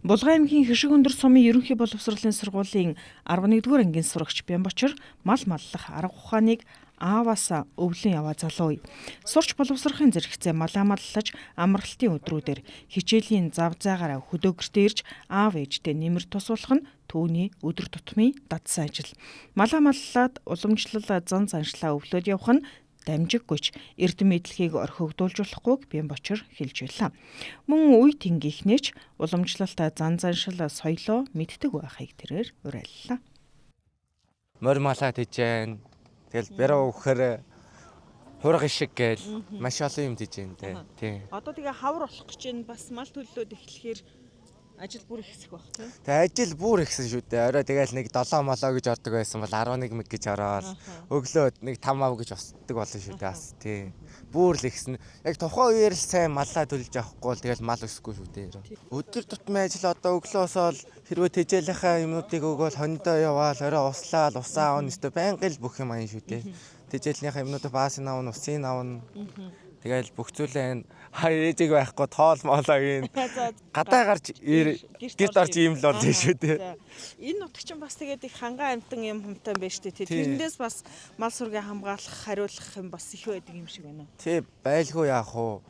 Булган аймгийн Хишиг өндөр сумын ерөнхий боловсролын сургуулийн 11-р ангийн сурагч Бямбочор мал маллах арга ухааныг ааваас өвлөн яваа залуу. Сурч боловсрохын зэрэгцээ малаа маллаж амралтын өдрүүдээр хичээлийн зав заагаар хөдөө гэртээ ирж аав ээжтэй нэмэр тусуулах нь түүний өдөр тутмын дадсан ажил. Малаа маллаад уламжлал зан заншлаа өвлөөд явах нь дамжиггүйч эрдэм мэдлэгийг орхигдуулж болохгүйг Бямбочор хэлж байлаа. Мөн үе тэнгийнхнээч уламжлалтай зан заншил соёлоо мэддэг байхыг тэрээр уриаллаа. Морь малаа тэжээн тэгэл бэрэ өгөхөр хурга шиг гээл маш олон юм тэжээнтэй. Тий. Одоо тэгээ хавар болох гэж байна. Бас мал төллөөд эхлэхээр ажил бүр ихсэх байх тийм. Тэгээ ажил бүр ихсэн шүү дээ. Орой тэгэл нэг 7 молоо гэж ордог байсан бол 11 мэг гэж ороод өглөө нэг 5 ав гэж босдог болно шүү дээ. Бас тий. Бүр л ихсэн. Яг тухайн үеэр л сайн маллаа төлж авахгүй бол тэгэл мал өсөхгүй шүү дээ. Өдөр тутмын ажил одоо өглөөс ол хэрвээ тэжээлийнхаа юмнуудыг өгөөл хониндоо яваал орой услаал усаа авна өстө байнга л бүх юм аян шүү дээ. Тэжээлийнхаа юмнуудыг баасын авна, усын авна. Тэгэл бүх зүйлээ ээжиг байхгүй тоол моолоог гадаа гарч гэрт орж ийм л болж шүү дээ. Энэ нутаг чинь бас тэгээд их хангаан амтан юм хумтай байна шүү дээ. Тэрнээс бас мал сургийн хамгаалах, хариулах юм бас их байдаг юм шиг байна. Тий, байлгүй яах вэ?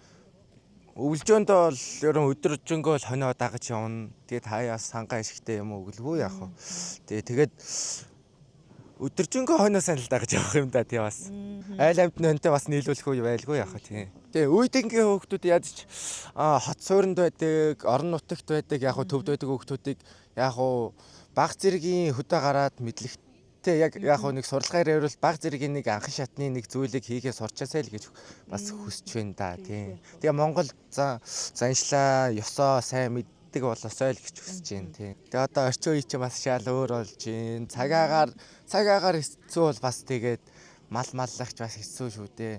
Өвлжөөндөө бол ерөн өдөржингөө л хонио дагаж явна. Тэгээд хаяас хангаан ишгтэй юм өглгүй яах вэ? Тэгээд өдөржингөө хонио сайн л дагаж явах юм да тий бас. Айл амтны хонтой бас нийлүүлэх үе байлгүй яах вэ тий. Тэгээ үеийнгийн хүүхдүүд яаж ч хот суурьнд байдаг, орон нутагт байдаг, яг хөө төвд байдаг хүүхдүүдийг яг хөө баг зэргийн хөдөө гараад мэдлэгтэй яг хөө нэг сурлагаар явуул баг зэргийн нэг анхан шатны нэг зүйлийг хийхээ сурчаасай л гэж бас хүсэж байна да тий. Тэгээ Монгол заншлаа, ёсоо сайн мэддэг болосоо л гэж хүсэж байна тий. Тэгээ одоо орчин үе чинь бас шал өөр болж байна. Цагаагаар хэцүү бол бас тэгээд мал маллагч бас хэцүү шүү дээ.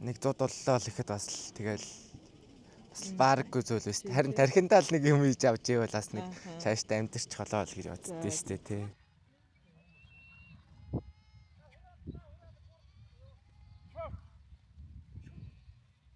Нэг 100 доллоо л ихэд бас тэгэл бас бааргүй зүйл өст. Харин тархиндаа л нэг юм хийж авч ивэл бас нэг цаашдаа амтэрч холоо л гэж боддөө шүү дээ тий.